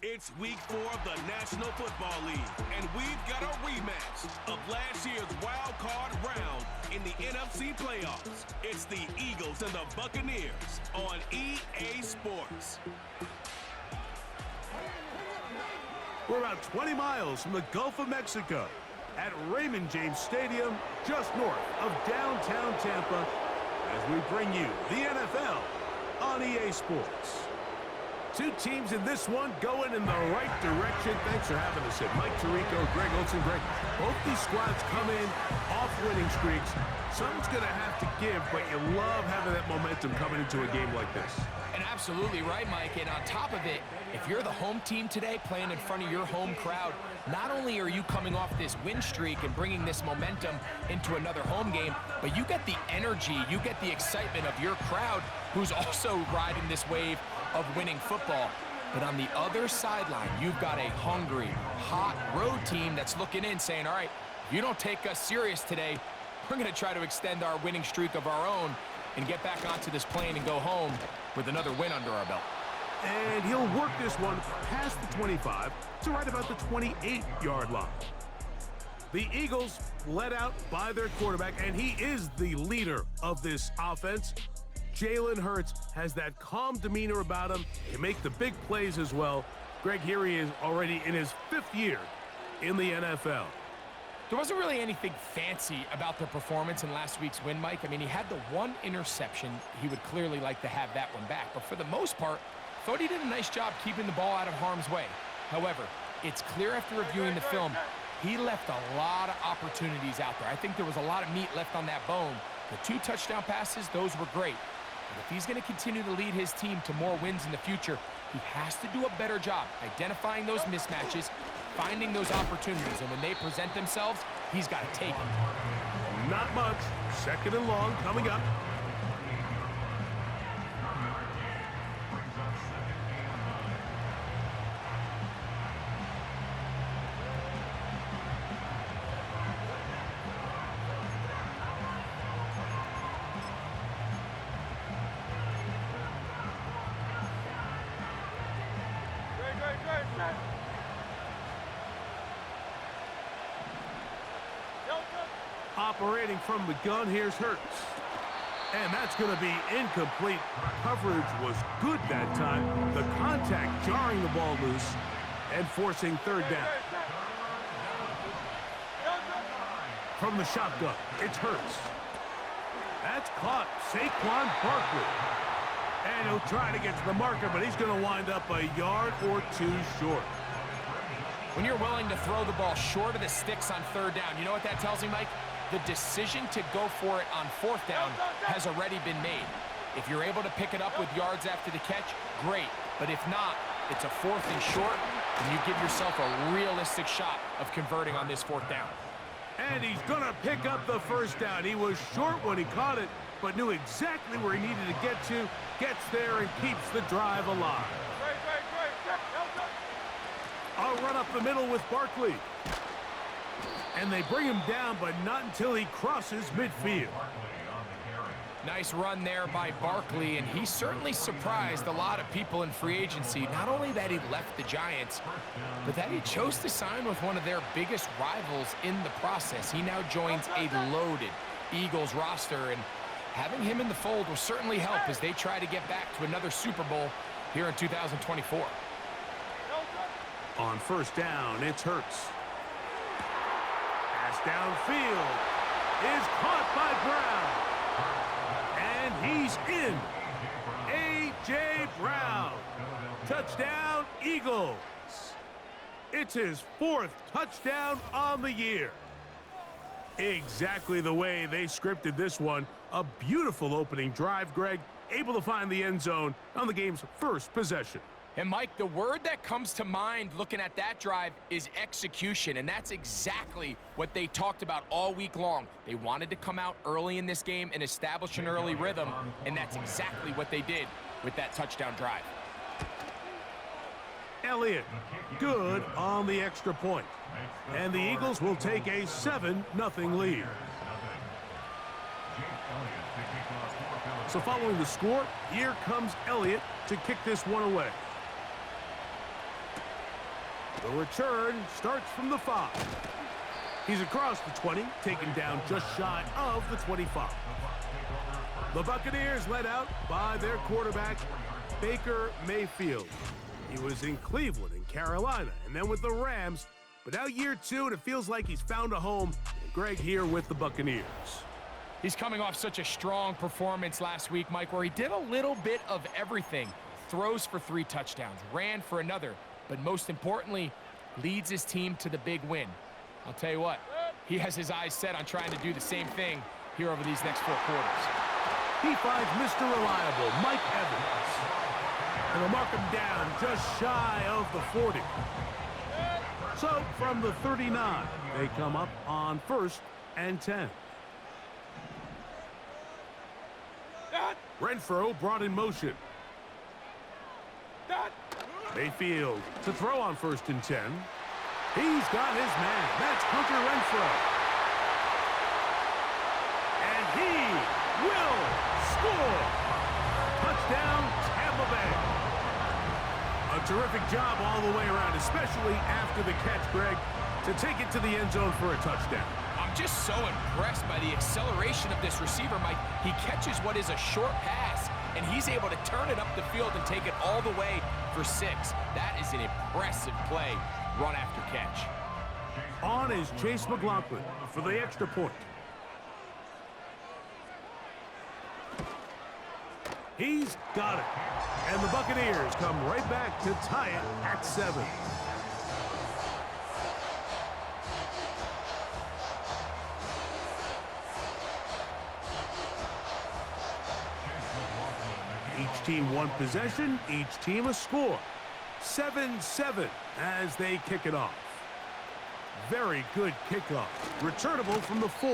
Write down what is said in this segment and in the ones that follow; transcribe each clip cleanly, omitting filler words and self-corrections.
It's week 4 of the National Football League, and we've got a rematch of last year's wild card round in the NFC playoffs. It's the Eagles and the Buccaneers on EA Sports. We're about 20 miles from the Gulf of Mexico at Raymond James Stadium, just north of downtown Tampa, as we bring you the NFL on EA Sports. Two teams in this one going in the right direction. Thanks for having us here. Mike Tirico, Greg Olson. Greg, both these squads come in off winning streaks. Something's going to have to give, but you love having that momentum coming into a game like this. And absolutely right, Mike. And on top of it, if you're the home team today playing in front of your home crowd, not only are you coming off this win streak and bringing this momentum into another home game, but you get the energy, you get the excitement of your crowd who's also riding this wave of winning football. But on the other sideline, you've got a hungry, hot road team that's looking in saying, all right, if you don't take us serious today, we're going to try to extend our winning streak of our own and get back onto this plane and go home with another win under our belt. And he'll work this one past the 25 to right about the 28-yard line. The Eagles led out by their quarterback, and he is the leader of this offense. Jalen Hurts has that calm demeanor about him. He can make the big plays as well. Greg, here he is already in his 5th year in the NFL. There wasn't really anything fancy about their performance in last week's win, Mike. I mean, he had the one interception. He would clearly like to have that one back. But for the most part, I thought he did a nice job keeping the ball out of harm's way. However, it's clear after reviewing the film, he left a lot of opportunities out there. I think there was a lot of meat left on that bone. The 2 touchdown passes, those were great. But if he's going to continue to lead his team to more wins in the future, he has to do a better job identifying those mismatches, finding those opportunities, and when they present themselves, he's got to take them. Not much. 2nd and long coming up. Operating from the gun, here's Hurts. And that's going to be incomplete. Coverage was good that time. The contact jarring the ball loose and forcing 3rd down. From the shotgun, it's Hurts. That's caught. Saquon Barkley. And he'll try to get to the marker, but he's going to wind up a yard or 2 short. When you're willing to throw the ball short of the sticks on 3rd down, you know what that tells me, Mike? The decision to go for it on 4th down has already been made. If you're able to pick it up with yards after the catch, great. But if not, it's a 4th and short, and you give yourself a realistic shot of converting on this 4th down. And he's going to pick up the 1st down. He was short when he caught it, but knew exactly where he needed to get to, gets there, and keeps the drive alive. I'll run up the middle with Barkley. And they bring him down, but not until he crosses midfield. Nice run there by Barkley, and he certainly surprised a lot of people in free agency. Not only that he left the Giants, but that he chose to sign with one of their biggest rivals in the process. He now joins a loaded Eagles roster, and having him in the fold will certainly help as they try to get back to another Super Bowl here in 2024. On 1st down, it's Hurts. Pass downfield is caught by Brown. And he's in. A.J. Brown. Touchdown, Eagles. It's his 4th touchdown on the year. Exactly the way they scripted this one. A beautiful opening drive, Greg. Able to find the end zone on the game's 1st possession. And, Mike, the word that comes to mind looking at that drive is execution, and that's exactly what they talked about all week long. They wanted to come out early in this game and establish an early rhythm, and that's exactly what they did with that touchdown drive. Elliott, good on the extra point. And the Eagles will take a 7-0 lead. So following the score, here comes Elliott to kick this one away. The return starts from the 5. He's across the 20, taken down just shy of the 25. The Buccaneers led out by their quarterback, Baker Mayfield. He was in Cleveland and Carolina, and then with the Rams. But now year 2, and it feels like he's found a home. Greg here with the Buccaneers. He's coming off such a strong performance last week, Mike, where he did a little bit of everything. Throws for 3 touchdowns, ran for another, but most importantly, leads his team to the big win. I'll tell you what, he has his eyes set on trying to do the same thing here over these next 4 quarters. He finds Mr. Reliable, Mike Evans. And they'll mark him down just shy of the 40. So from the 39, they come up on 1st and 10. Renfro brought in motion. Mayfield to throw on 1st and 10. He's got his man. That's Hunter Renfro. And he will score. Touchdown, Tampa Bay. A terrific job all the way around, especially after the catch, Greg, to take it to the end zone for a touchdown. I'm just so impressed by the acceleration of this receiver, Mike. He catches what is a short pass, and he's able to turn it up the field and take it all the way for 6. That is an impressive play, run after catch. On is Chase McLaughlin for the extra point. He's got it. And the Buccaneers come right back to tie it at 7. Each team one possession, each team a score. 7-7 as they kick it off. Very good kickoff. Returnable from the 4.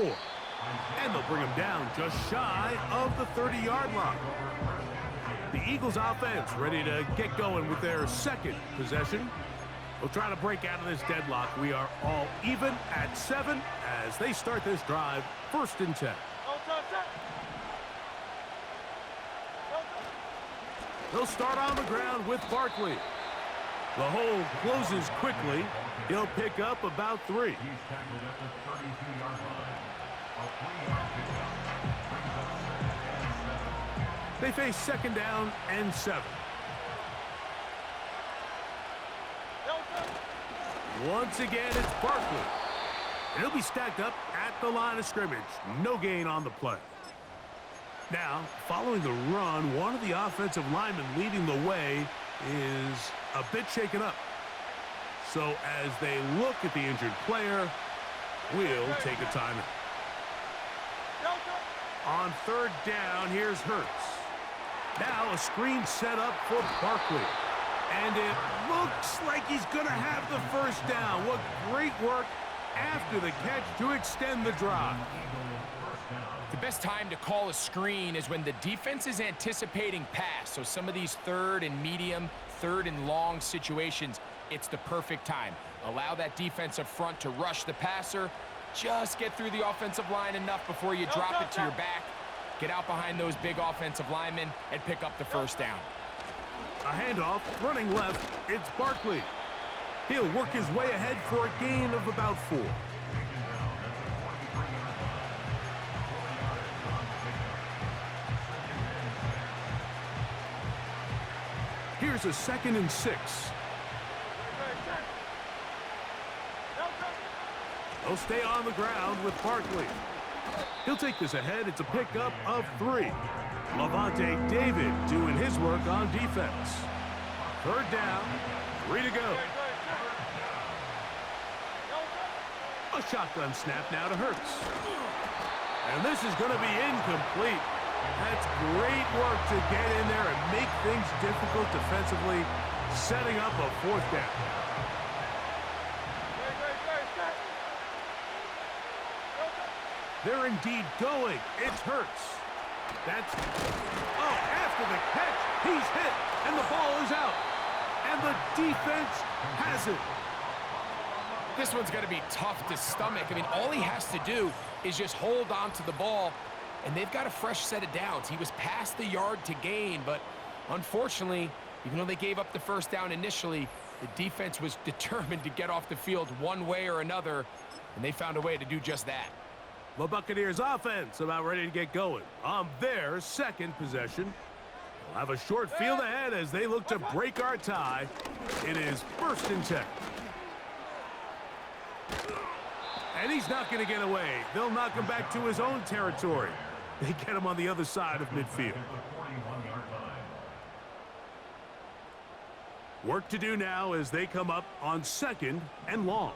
And they'll bring him down just shy of the 30-yard line. The Eagles offense ready to get going with their 2nd possession. They'll try to break out of this deadlock. We are all even at 7 as they start this drive, 1st and 10. They'll start on the ground with Barkley. The hole closes quickly. He'll pick up about 3. They face 2nd down and 7. Once again, it's Barkley. And he'll be stacked up at the line of scrimmage. No gain on the play. Now, following the run, one of the offensive linemen leading the way is a bit shaken up. So as they look at the injured player, we'll take a timeout. On 3rd down, here's Hurts. Now a screen set up for Barkley. And it looks like he's going to have the 1st down. What great work after the catch to extend the drive. The best time to call a screen is when the defense is anticipating pass. So some of these 3rd and medium, 3rd and long situations, it's the perfect time. Allow that defensive front to rush the passer. Just get through the offensive line enough before you drop it to your back. Get out behind those big offensive linemen and pick up the 1st down. A handoff, running left, it's Barkley. He'll work his way ahead for a gain of about 4. Here's a 2nd and 6. They'll stay on the ground with Barkley. He'll take this ahead. It's a pickup of 3. Levante David doing his work on defense. 3rd down, 3 to go. A shotgun snap now to Hurts. And this is going to be incomplete. That's great work to get in there and make things difficult defensively, setting up a 4th down. They're indeed going. It's Hurts. After the catch, he's hit, and the ball is out. And the defense has it. This one's going to be tough to stomach. I mean, all he has to do is just hold on to the ball and they've got a fresh set of downs. He was past the yard to gain, but unfortunately, even though they gave up the first down initially, the defense was determined to get off the field one way or another, and they found a way to do just that. The Buccaneers offense about ready to get going on their second possession. They'll have a short field ahead as they look to break our tie. It is 1st and 10. And he's not going to get away. They'll knock him back to his own territory. They get him on the other side of midfield. Work to do now as they come up on 2nd and long.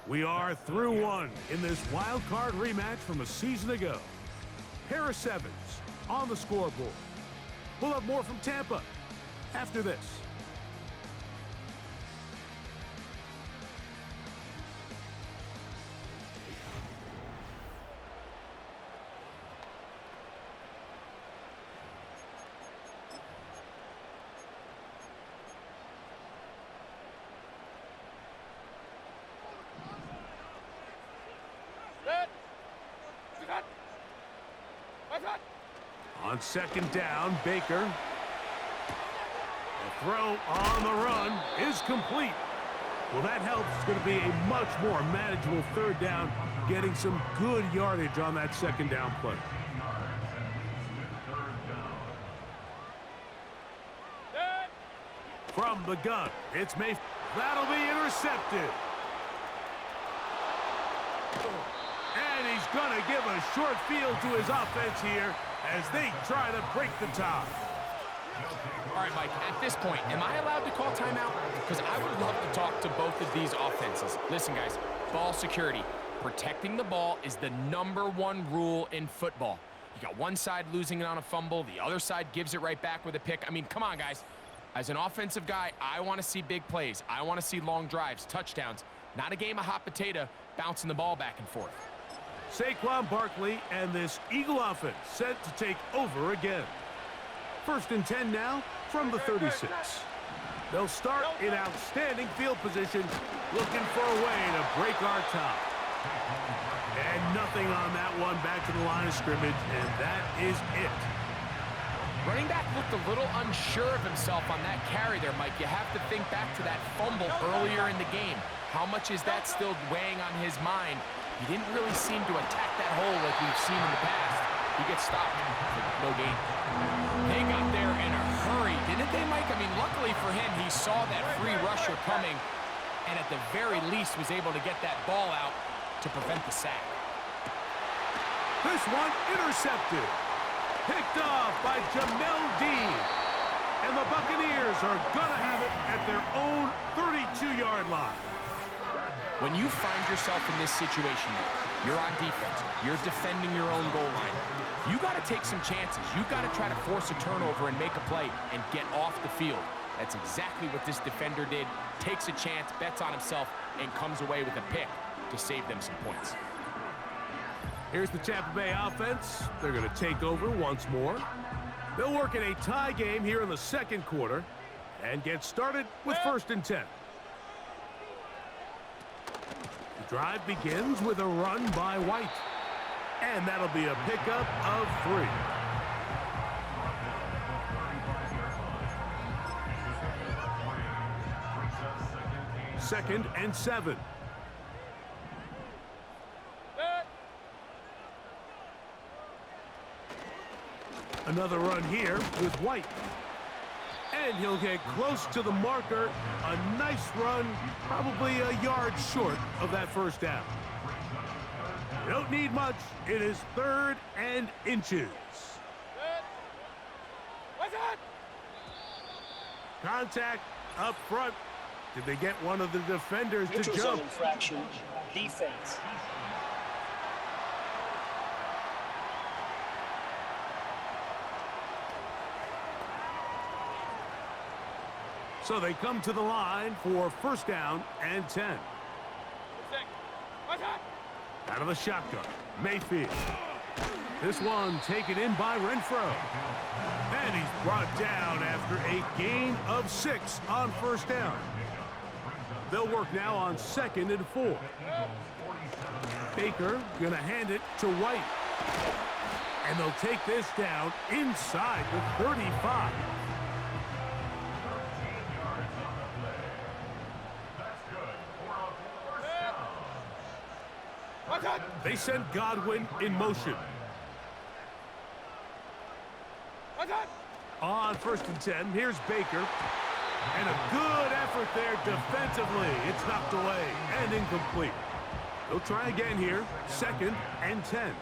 We are through one in this wild card rematch from a season ago. Pair of sevens on the scoreboard. We'll have more from Tampa after this. On 2nd down, Baker. The throw on the run is complete. Well, that helps. It's going to be a much more manageable 3rd down, getting some good yardage on that 2nd down play. From the gun, it's Mayfield. That'll be intercepted. And he's going to give a short field to his offense here as they try to break the tie. All right, Mike, at this point, am I allowed to call timeout? Because I would love to talk to both of these offenses. Listen, guys, ball security. Protecting the ball is the #1 rule in football. You got one side losing it on a fumble, the other side gives it right back with a pick. I mean, come on, guys. As an offensive guy, I want to see big plays. I want to see long drives, touchdowns, not a game of hot potato bouncing the ball back and forth. Saquon Barkley and this Eagle offense set to take over again. 1st and 10 now from the 36. They'll start in outstanding field position, looking for a way to break our tie. And nothing on that one, back to the line of scrimmage, and that is it. Running back looked a little unsure of himself on that carry there, Mike. You have to think back to that fumble earlier in the game. How much is that still weighing on his mind? He didn't really seem to attack that hole like we've seen in the past. He gets stopped for no gain. They got there in a hurry, didn't they, Mike? I mean, luckily for him, he saw that free rusher coming and at the very least was able to get that ball out to prevent the sack. This one intercepted. Picked off by Jamel Dean. And the Buccaneers are going to have it at their own 32-yard line. When you find yourself in this situation, you're on defense, you're defending your own goal line, you got to take some chances. You got to try to force a turnover and make a play and get off the field. That's exactly what this defender did. Takes a chance, bets on himself, and comes away with a pick to save them some points. Here's the Tampa Bay offense. They're going to take over once more. They'll work in a tie game here in the 2nd quarter and get started with 1st and 10. The drive begins with a run by White. And that'll be a pickup of 3. Second and 7. Another run here with White. And he'll get close to the marker. A nice run, probably a yard short of that 1st down. Don't need much. It is 3rd and inches. Contact up front. Did they get one of the defenders to Neutral jump? zone infraction, defense. So they come to the line for 1st down and 10. Out of the shotgun, Mayfield. This one taken in by Renfro. And he's brought down after a gain of 6 on 1st down. They'll work now on 2nd and 4. Baker going to hand it to White. And they'll take this down inside the 35. They send Godwin in motion. On 1st and 10, here's Baker. And a good effort there defensively. It's knocked away and incomplete. They'll try again here. 2nd and 10.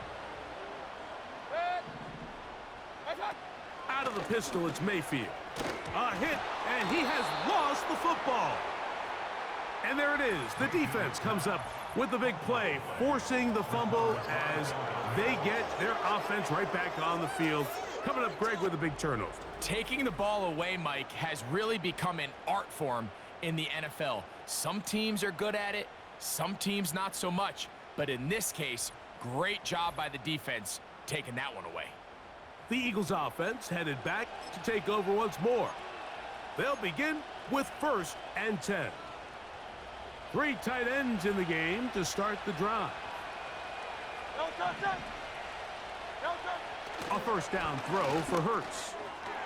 Out of the pistol, it's Mayfield. A hit, and he has lost the football. And there it is. The defense comes up with the big play, forcing the fumble as they get their offense right back on the field. Coming up, Greg, with a big turnover. Taking the ball away, Mike, has really become an art form in the NFL. Some teams are good at it, some teams not so much. But in this case, great job by the defense taking that one away. The Eagles offense headed back to take over once more. They'll begin with 1st and 10. 3 tight ends in the game to start the drive. A 1st down throw for Hurts.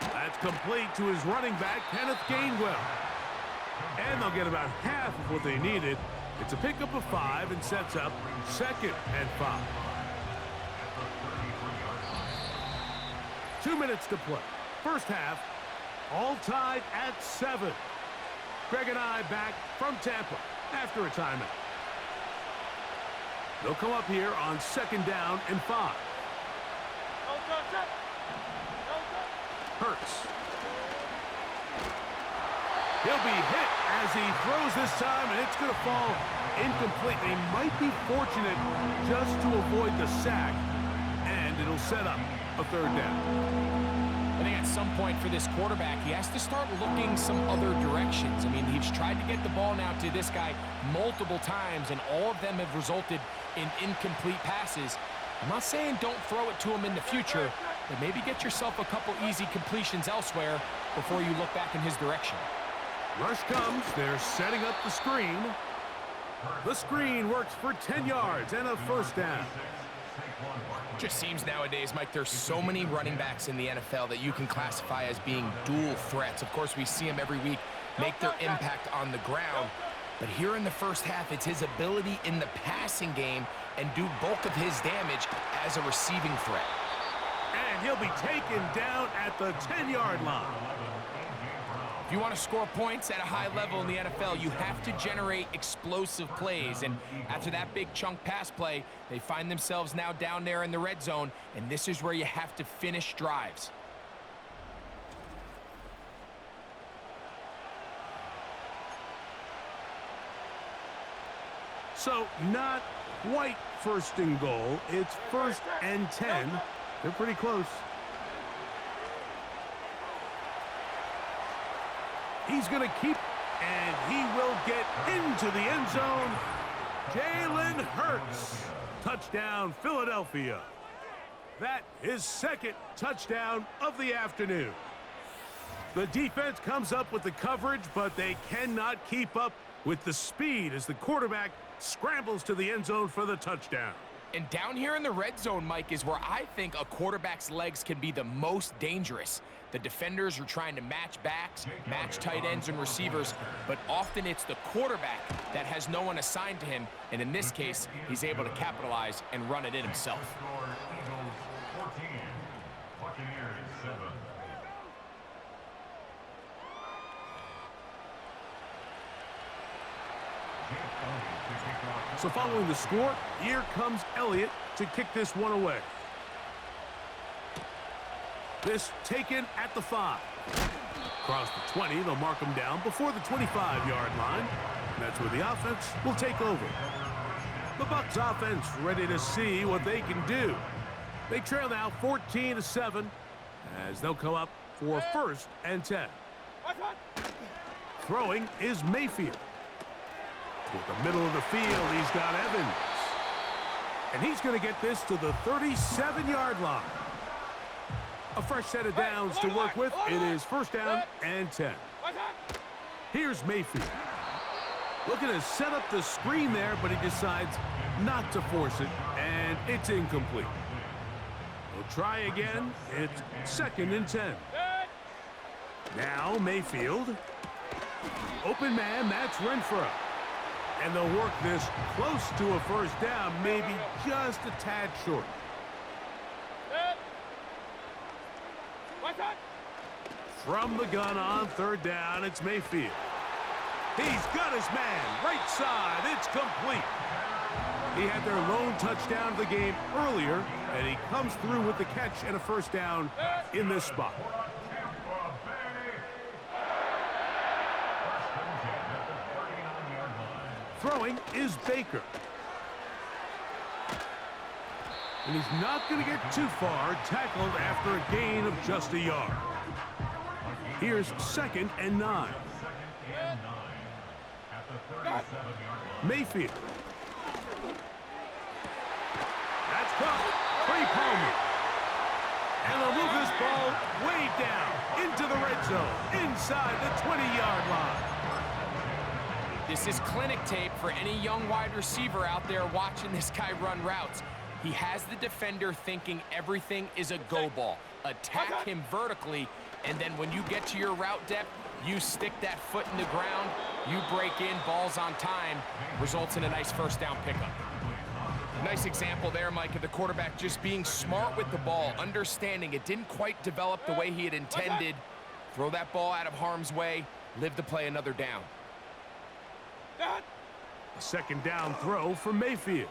That's complete to his running back, Kenneth Gainwell. And they'll get about half of what they needed. It's a pickup of 5 and sets up 2nd and 5. 2 minutes to play. First half, all tied at 7. Greg and I back from Tampa after a timeout. They'll come up here on 2nd down and 5. Hurts. He'll be hit as he throws this time, and it's going to fall incomplete. They might be fortunate just to avoid the sack, and it'll set up a 3rd down. I think at some point for this quarterback, he has to start looking some other directions. I mean, he's tried to get the ball now to this guy multiple times, and all of them have resulted in incomplete passes. I'm not saying don't throw it to him in the future, but maybe get yourself a couple easy completions elsewhere before you look back in his direction. Rush comes. They're setting up the screen. The screen works for 10 yards and a 1st down. Just seems nowadays, Mike, there's so many running backs in the NFL that you can classify as being dual threats. Of course, we see them every week make their impact on the ground. But here in the first half, it's his ability in the passing game and do bulk of his damage as a receiving threat. And he'll be taken down at the 10-yard line. If you want to score points at a high level in the NFL, you have to generate explosive plays. And after that big chunk pass play, they find themselves now down there in the red zone, and this is where you have to finish drives. So not quite 1st and goal. It's 1st and 10. They're pretty close. He's going to keep, and he will get into the end zone. Jalen Hurts. Touchdown, Philadelphia. That is 2nd touchdown of the afternoon. The defense comes up with the coverage, but they cannot keep up with the speed as the quarterback scrambles to the end zone for the touchdown. And down here in the red zone, Mike, is where I think a quarterback's legs can be the most dangerous. The defenders are trying to match backs, match tight ends and receivers, but often it's the quarterback that has no one assigned to him, and in this case, he's able to capitalize and run it in himself. So following the score, here comes Elliott to kick this one away. This taken at the 5. Across the 20, they'll mark him down before the 25-yard line. And that's where the offense will take over. The Bucs offense ready to see what they can do. They trail now 14-7 as they'll come up for 1st and 10. Throwing is Mayfield. With the middle of the field, he's got Evans. And he's going to get this to the 37-yard line. A fresh set of downs to work with. It is 1st down and 10. Here's Mayfield. Looking to set up the screen there, but he decides not to force it, and it's incomplete. We'll try again. It's 2nd and 10. Now Mayfield. Open man, that's Renfro. And they'll work this close to a first down, maybe just a tad short. From the gun on 3rd down, it's Mayfield. He's got his man, right side, it's complete. He had their lone touchdown of the game earlier, and he comes through with the catch and a first down in this spot. Throwing is Baker. And he's not going to get too far, tackled after a gain of just a yard. Here's 2nd and 9. Mayfield. That's caught. Trey Palmer. And they'll move this ball way down into the red zone, inside the 20-yard line. This is clinic tape for any young wide receiver out there watching this guy run routes. He has the defender thinking everything is a go ball. Attack him vertically, and then when you get to your route depth, you stick that foot in the ground, you break in, balls on time, results in a nice first down pickup. Nice example there, Mike, of the quarterback just being smart with the ball, understanding it didn't quite develop the way he had intended. Throw that ball out of harm's way, live to play another down. A 2nd down throw for Mayfield.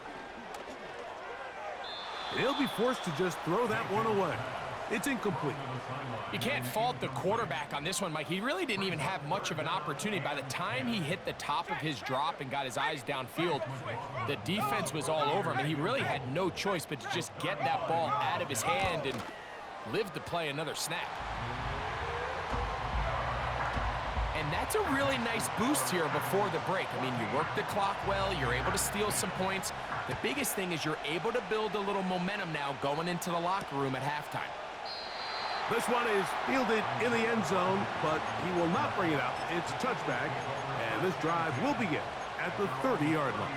He'll be forced to just throw that one away. It's incomplete. You can't fault the quarterback on this one, Mike. He really didn't even have much of an opportunity. By the time he hit the top of his drop and got his eyes downfield, the defense was all over him, and he really had no choice but to just get that ball out of his hand and live to play another snap. And that's a really nice boost here before the break. I mean, you work the clock well, you're able to steal some points. The biggest thing is you're able to build a little momentum now going into the locker room at halftime. This one is fielded in the end zone, but he will not bring it out. It's a touchback, and this drive will begin at the 30-yard line.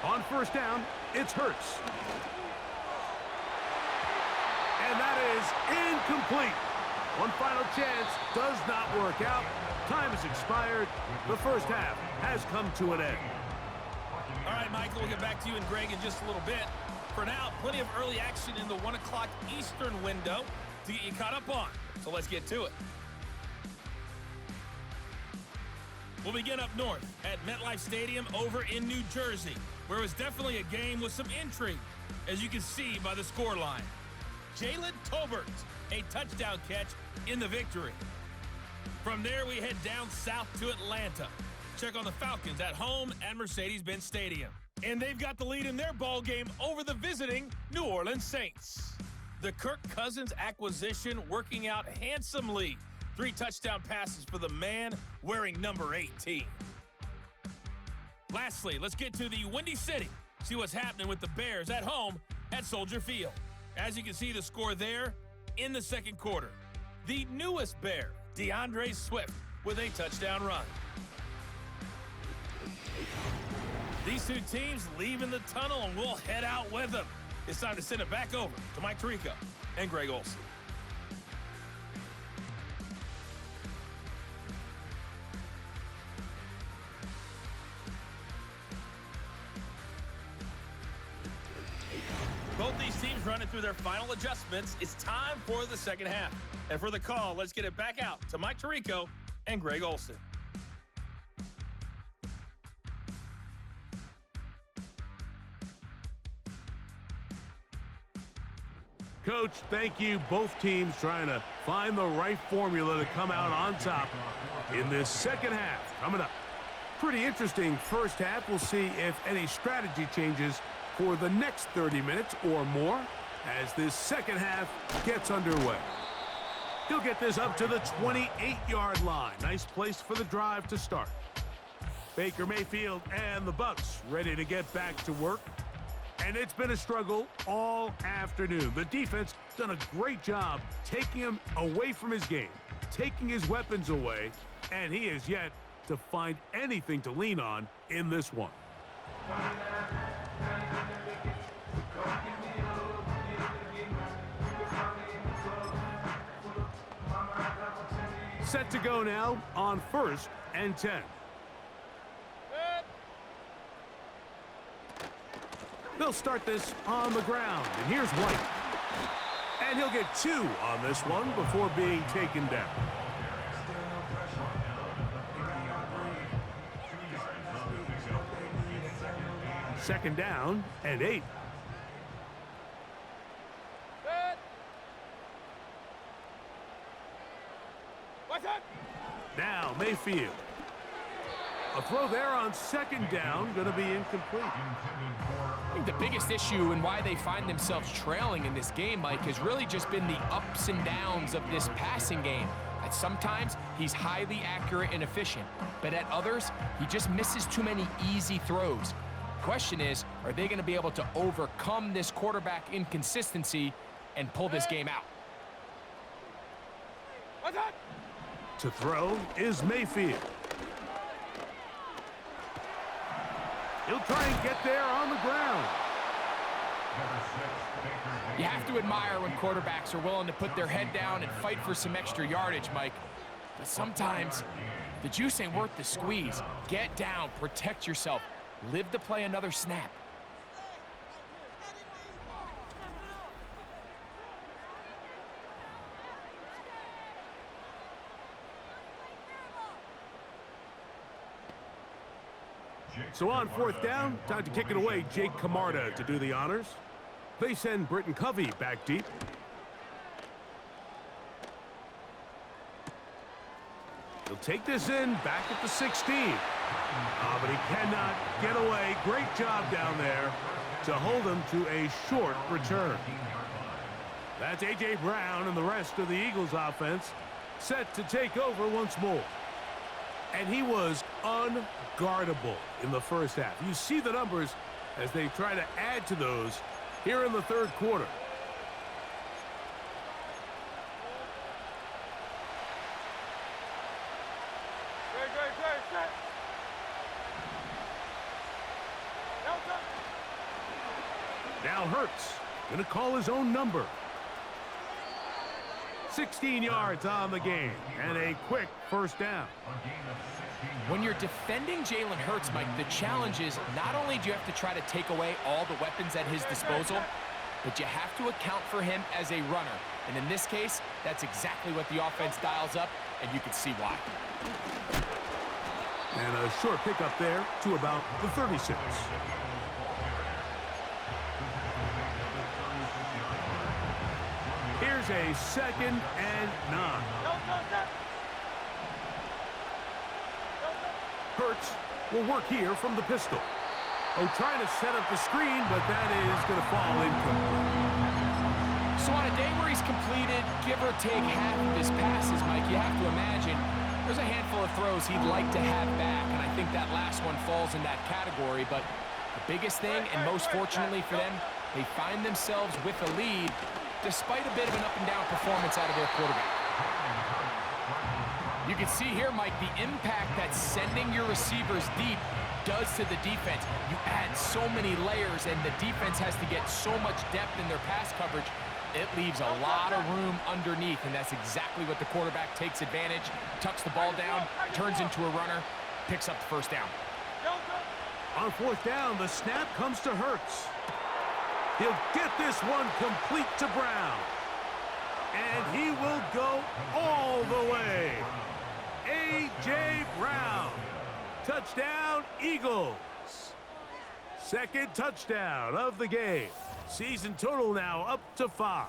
On first down, it's Hurts. And that is incomplete. One final chance does not work out. Time has expired. The first half has come to an end. All right, Michael, we'll get back to you and Greg in just a little bit. For now, plenty of early action in the 1 o'clock Eastern window to get you caught up on. So let's get to it. We'll begin up north at MetLife Stadium over in New Jersey, where it was definitely a game with some intrigue, as you can see by the scoreline. Jalen Tolbert, a touchdown catch in the victory. From there, we head down south to Atlanta. Check on the Falcons at home at Mercedes-Benz Stadium. And they've got the lead in their ball game over the visiting New Orleans Saints. The Kirk Cousins acquisition working out handsomely. 3 touchdown passes for the man wearing number 18. Lastly, let's get to the Windy City. See what's happening with the Bears at home at Soldier Field. As you can see the score there in the second quarter. The newest Bear, DeAndre Swift, with a touchdown run. These two teams leaving the tunnel, and we'll head out with them. It's time to send it back over to Mike Tirico and Greg Olsen. Both these teams running through their final adjustments. It's time for the second half. And for the call, let's get it back out to Mike Tirico and Greg Olsen. Coach, thank you. Both teams trying to find the right formula to come out on top in this second half. Coming up. Pretty interesting first half. We'll see if any strategy changes for the next 30 minutes or more as this second half gets underway. He'll get this up to the 28-yard line. Nice place for the drive to start. Baker Mayfield and the Bucs ready to get back to work. And it's been a struggle all afternoon. The defense done a great job taking him away from his game, taking his weapons away, and he is yet to find anything to lean on in this one. Set to go now on 1st and 10. They'll start this on the ground, and here's White. And he'll get 2 on this one before being taken down. Second down and 8. Now Mayfield. A throw there on 2nd down, going to be incomplete. I think the biggest issue and why they find themselves trailing in this game, Mike, has really just been the ups and downs of this passing game. At sometimes, he's highly accurate and efficient, but at others, he just misses too many easy throws. Question is, are they going to be able to overcome this quarterback inconsistency and pull this game out? To throw is Mayfield. He'll try and get there on the ground. You have to admire when quarterbacks are willing to put their head down and fight for some extra yardage, Mike. But sometimes, the juice ain't worth the squeeze. Get down, protect yourself, live to play another snap. So on 4th down, time to kick it away. Jake Camarda to do the honors. They send Britton Covey back deep. He'll take this in back at the 16. But he cannot get away. Great job down there to hold him to a short return. That's A.J. Brown and the rest of the Eagles offense set to take over once more. And he was unguardable in the first half. You see the numbers as they try to add to those here in the 3rd quarter. Now Hurts going to call his own number. 16 yards on the game and a quick 1st down. When you're defending Jalen Hurts, Mike, the challenge is not only do you have to try to take away all the weapons at his disposal, but you have to account for him as a runner. And in this case, that's exactly what the offense dials up, and you can see why. And a short pickup there to about the 36. Here's a 2nd and 9. Hurts will work here from the pistol. Trying to set up the screen, but that is going to fall incomplete. So on a day where he's completed, give or take half of his passes, Mike, you have to imagine there's a handful of throws he'd like to have back, and I think that last one falls in that category. But the biggest thing, and most fortunately for them, they find themselves with a lead despite a bit of an up-and-down performance out of their quarterback. You can see here, Mike, the impact that sending your receivers deep does to the defense. You add so many layers, and the defense has to get so much depth in their pass coverage. It leaves a lot of room underneath, and that's exactly what the quarterback takes advantage, tucks the ball down, turns into a runner, picks up the 1st down. On 4th down, the snap comes to Hurts. He'll get this one complete to Brown. And he will go all the way. A.J. Brown. Touchdown, Eagles. 2nd touchdown of the game. Season total now up to 5.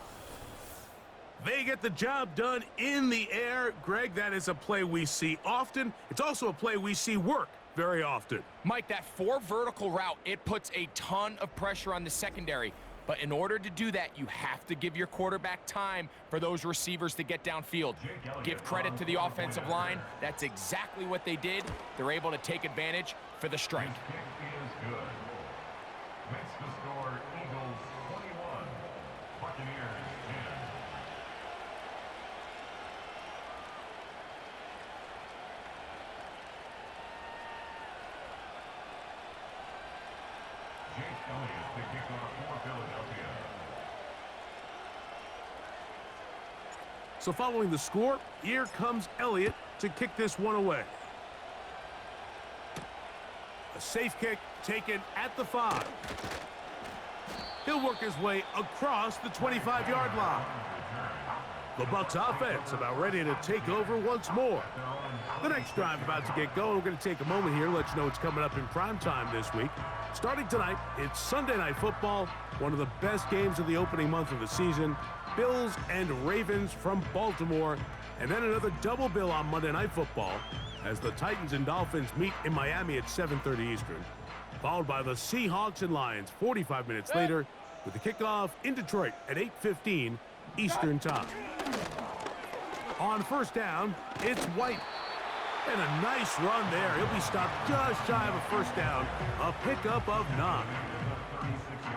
They get the job done in the air. Greg, that is a play we see often. It's also a play we see work very often. Mike, that 4 vertical route, it puts a ton of pressure on the secondary. But in order to do that, you have to give your quarterback time for those receivers to get downfield. Give credit to the offensive line. That's exactly what they did. They're able to take advantage for the strike. Makes the score So following the score, here comes Elliott to kick this one away. A safe kick taken at the 5. He'll work his way across the 25-yard line. The Bucs offense about ready to take over once more. The next drive about to get going. We're going to take a moment here, let you know what's coming up in prime time this week. Starting tonight, it's Sunday Night Football, one of the best games of the opening month of the season. Bills and Ravens from Baltimore, and then another double bill on Monday Night Football as the Titans and Dolphins meet in Miami at 7:30 Eastern, followed by the Seahawks and Lions 45 minutes later with the kickoff in Detroit at 8:15 Eastern time. On first down, it's White. And a nice run there. He'll be stopped just shy of a first down, a pickup of 9.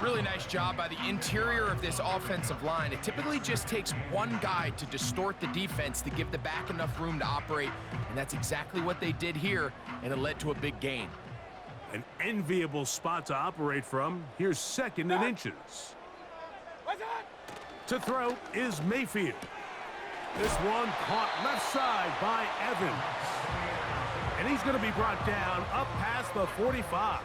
Really nice job by the interior of this offensive line. It typically just takes one guy to distort the defense to give the back enough room to operate, and that's exactly what they did here, and it led to a big gain. An enviable spot to operate from. Here's 2nd and inches. To throw is Mayfield. This one caught left side by Evans. And he's going to be brought down up past the 45.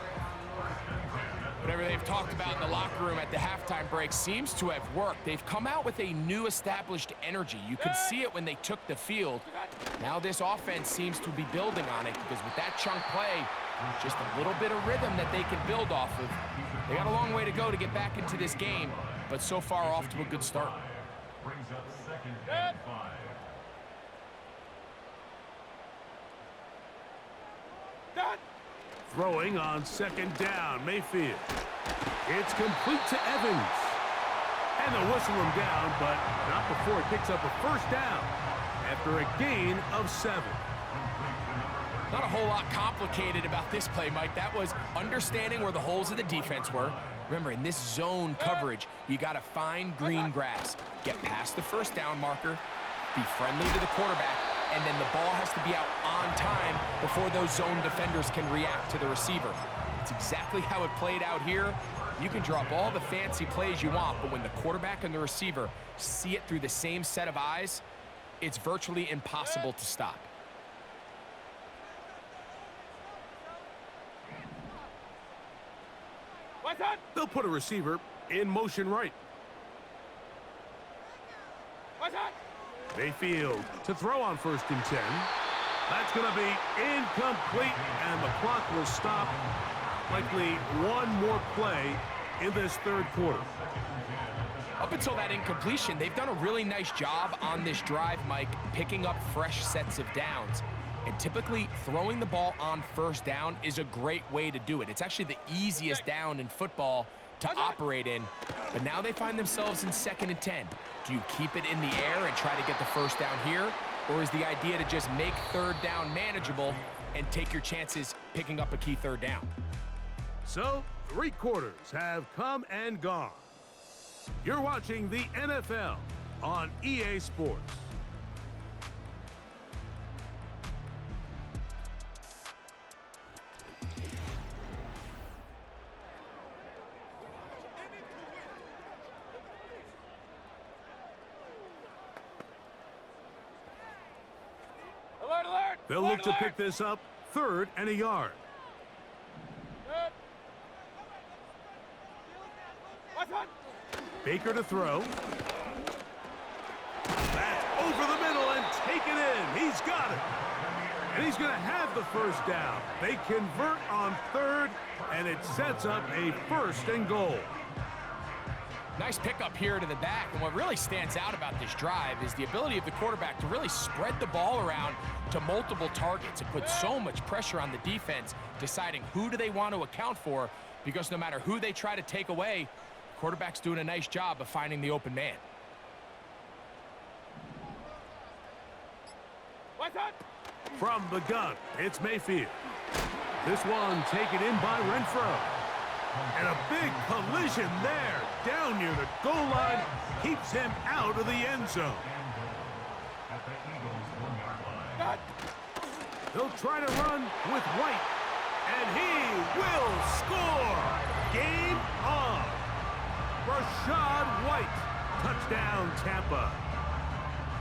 Whatever they've talked about in the locker room at the halftime break seems to have worked. They've come out with a new established energy. You could see it when they took the field. Now this offense seems to be building on it because with that chunk play, just a little bit of rhythm that they can build off of. They got a long way to go to get back into this game, but so far off to a good start. Brings up 2nd and 5. Throwing on 2nd down, Mayfield. It's complete to Evans. And they'll whistle him down, but not before he picks up a first down after a gain of 7. Not a whole lot complicated about this play, Mike. That was understanding where the holes of the defense were. Remember, in this zone coverage, you got to find green grass. Get past the first down marker, be friendly to the quarterback, and then the ball has to be out on time before those zone defenders can react to the receiver. It's exactly how it played out here. You can drop all the fancy plays you want, but when the quarterback and the receiver see it through the same set of eyes, it's virtually impossible to stop. They'll put a receiver in motion right. Mayfield to throw on 1st and 10. That's going to be incomplete, and the clock will stop. Likely one more play in this 3rd quarter. Up until that incompletion, they've done a really nice job on this drive, Mike, picking up fresh sets of downs. And typically, throwing the ball on 1st down is a great way to do it. It's actually the easiest down in football to operate in. But now they find themselves in 2nd and 10. Do you keep it in the air and try to get the first down here? Or is the idea to just make 3rd down manageable and take your chances picking up a key 3rd down? So, 3 quarters have come and gone. You're watching the NFL on EA Sports. They'll look to pick this up 3rd and a yard. Baker to throw. That's over the middle and taken in. He's got it. And he's going to have the first down. They convert on 3rd, and it sets up a 1st and goal. Nice pickup here to the back, and what really stands out about this drive is the ability of the quarterback to really spread the ball around to multiple targets. It puts so much pressure on the defense deciding who do they want to account for, because no matter who they try to take away, the quarterback's doing a nice job of finding the open man. From the gun, it's Mayfield. This one taken in by Renfro. And a big collision there, down near the goal line, keeps him out of the end zone. He'll try to run with White, and he will score! Game on. Rashad White. Touchdown, Tampa.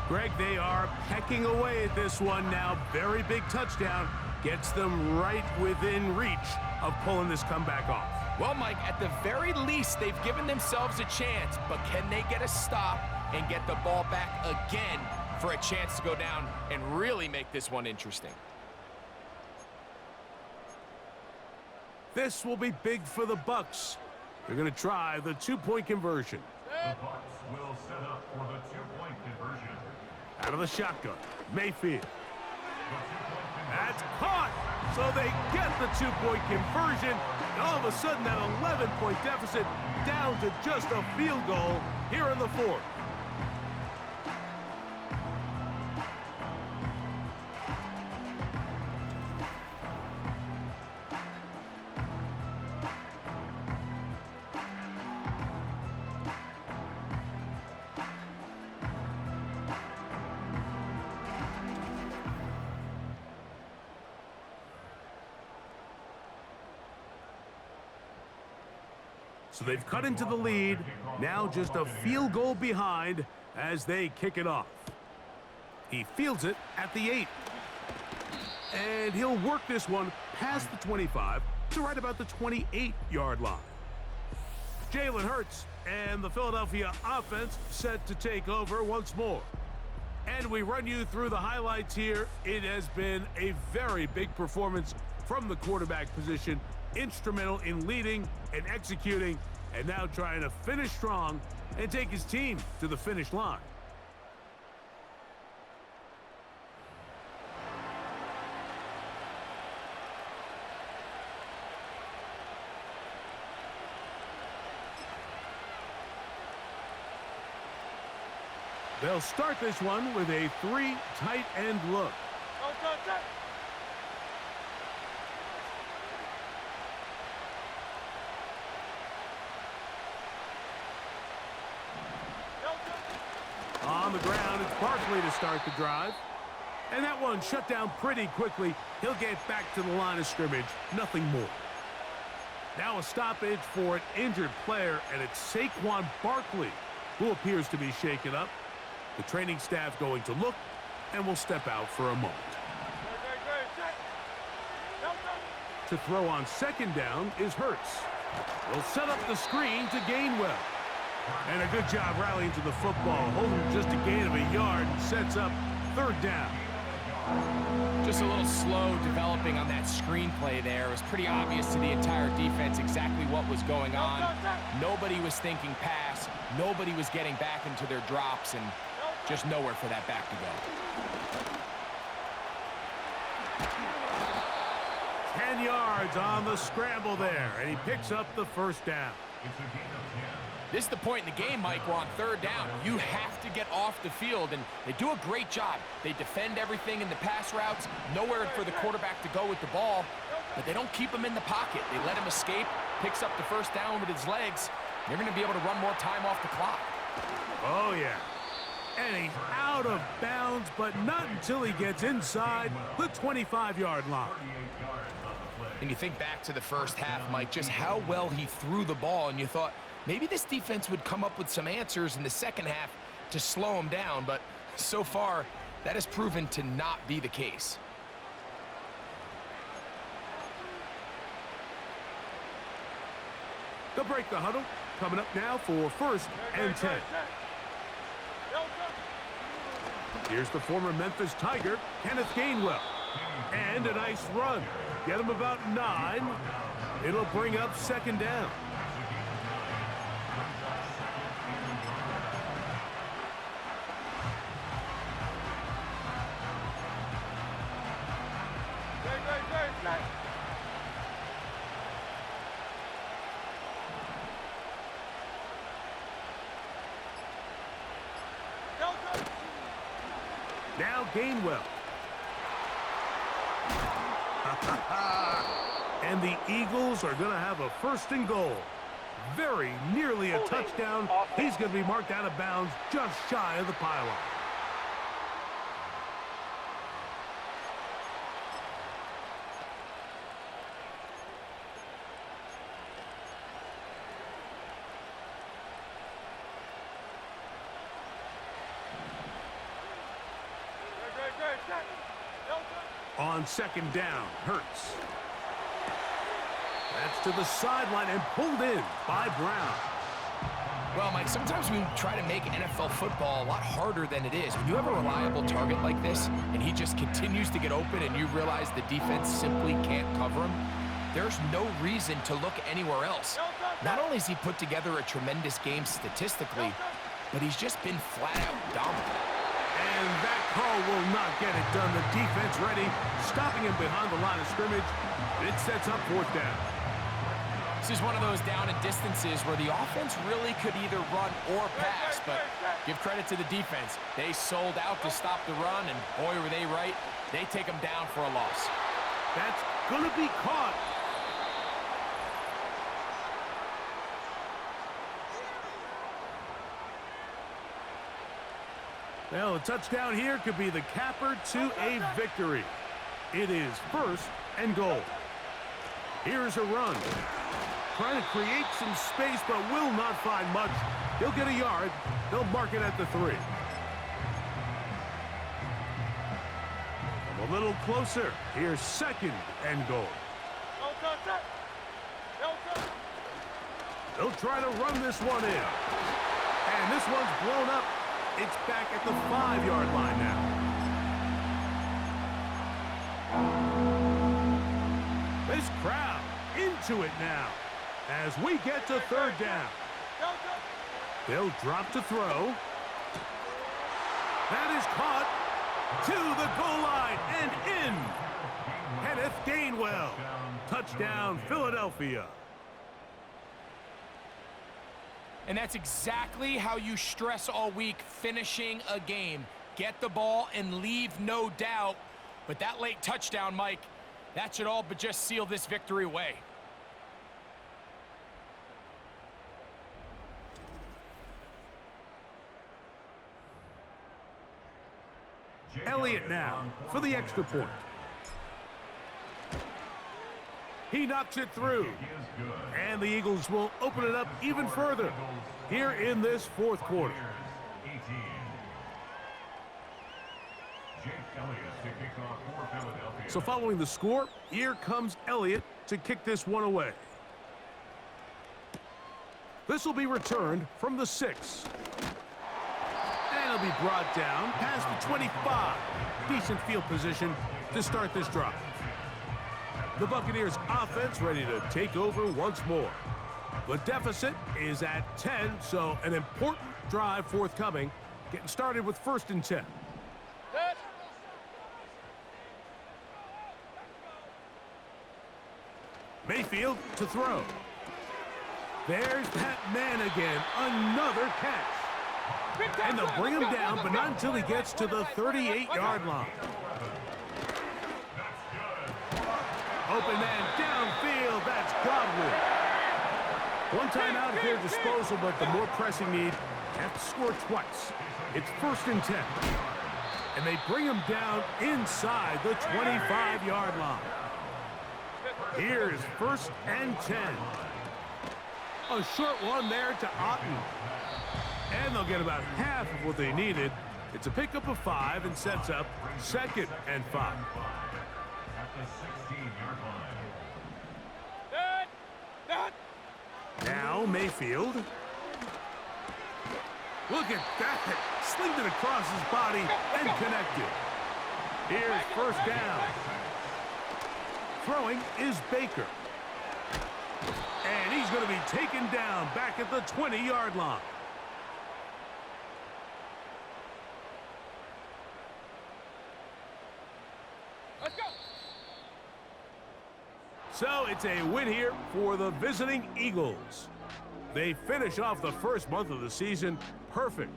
Greg, they are pecking away at this one now. Very big touchdown. Gets them right within reach of pulling this comeback off. Well, Mike, at the very least, they've given themselves a chance, but can they get a stop and get the ball back again for a chance to go down and really make this one interesting? This will be big for the Bucs. They're going to try the two-point conversion. The Bucs will set up for the two-point conversion. Out of the shotgun, Mayfield. The two-point conversion. That's caught! So they get the two-point conversion. And all of a sudden, that 11-point deficit down to just a field goal here in the fourth. So they've cut into the lead, now just a field goal behind as they kick it off. He fields it at the 8. And he'll work this one past the 25 to right about the 28-yard line. Jalen Hurts and the Philadelphia offense set to take over once more. And we run you through the highlights here. It has been a very big performance from the quarterback position. Instrumental in leading and executing, and now trying to finish strong and take his team to the finish line. They'll start this one with a 3 tight end look. On the ground, it's Barkley to start the drive. And that one shut down pretty quickly. He'll get back to the line of scrimmage. Nothing more. Now a stoppage for an injured player, and it's Saquon Barkley who appears to be shaken up. The training staff going to look and will step out for a moment. To throw on second down is Hurts. He'll set up the screen to Gainwell. And a good job rallying to the football, holding just a gain of a yard, and sets up third down. Just a little slow developing on that screenplay there. It was pretty obvious to the entire defense exactly what was going on. Nobody was thinking pass. Nobody was getting back into their drops, and just nowhere for that back to go. 10 yards on the scramble there, and he picks up the first down. It's a gain of 10. This is the point in the game, Mike. We're on third down. You have to get off the field, and they do a great job. They defend everything in the pass routes, nowhere for the quarterback to go with the ball, but they don't keep him in the pocket. They let him escape, picks up the first down with his legs. They're going to be able to run more time off the clock. Oh, yeah. And he's out of bounds, but not until he gets inside the 25-yard line. And you think back to the first half, Mike, just how well he threw the ball, and you thought, maybe this defense would come up with some answers in the second half to slow him down, but so far, that has proven to not be the case. They'll break the huddle. Coming up now for first and 10. Here's the former Memphis Tiger, Kenneth Gainwell. And a nice run. Get him about 9. It'll bring up second down. Now Gainwell. And the Eagles are going to have a first and goal. Very nearly a touchdown. He's going to be marked out of bounds just shy of the pylon. on second down. Hurts. That's to the sideline and pulled in by Brown. Well, Mike, sometimes we try to make NFL football a lot harder than it is. When you have a reliable target like this, and he just continues to get open, and you realize the defense simply can't cover him, there's no reason to look anywhere else. Not only has he put together a tremendous game statistically, but he's just been flat-out dominant. And that call will not get it done. The defense ready, stopping him behind the line of scrimmage. It sets up fourth down. This is one of those down and distances where the offense really could either run or pass, but give credit to the defense. They sold out to stop the run, and boy, were they right. They take them down for a loss. That's going to be caught. Well, a touchdown here could be the capper to a victory. It is 1st and goal. Here's a run. Trying to create some space, but will not find much. He'll get a yard. They'll mark it at the 3. A little closer. Here's 2nd and goal. They'll try to run this one in. And this one's blown up. It's back at the 5-yard line now. This crowd into it now as we get to 3rd down. They'll drop to throw. That is caught to the goal line and in. Kenneth Gainwell. Touchdown, Philadelphia. And that's exactly how you stress all week, finishing a game. Get the ball and leave no doubt. But that late touchdown, Mike, that should all but just seal this victory away. Elliott now for the extra point. He knocks it through. And the Eagles will open it up even further here in this 4th quarter. So following the score, here comes Elliott to kick this one away. This will be returned from the 6. And it'll be brought down past the 25. Decent field position to start this drive. The Buccaneers offense ready to take over once more. The deficit is at 10, so an important drive forthcoming. Getting started with 1st and 10. Mayfield to throw. There's that man again. Another catch. And they'll bring him down, but not until he gets to the 38-yard line. Open man downfield. That's Godwin. One time out at their disposal, but the more pressing need, have to score twice. It's 1st and 10. And they bring him down inside the 25-yard line. Here's 1st and 10. A short one there to Otten. And they'll get about half of what they needed. It's a pickup of 5 and sets up 2nd and 5. Now Mayfield. Look at that. Slinged it across his body and connected. Here's 1st down. Throwing is Baker. And he's going to be taken down back at the 20-yard line. Let's go. So it's a win here for the visiting Eagles. They finish off the first month of the season perfect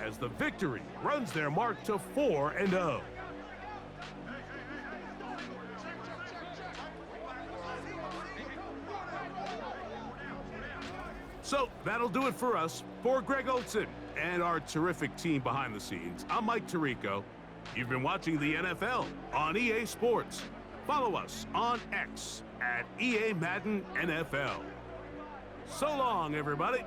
as the victory runs their mark to 4-0. So that'll do it for us. For Greg Olson and our terrific team behind the scenes, I'm Mike Tirico. You've been watching the NFL on EA Sports. Follow us on X at EA Madden NFL. So long, everybody.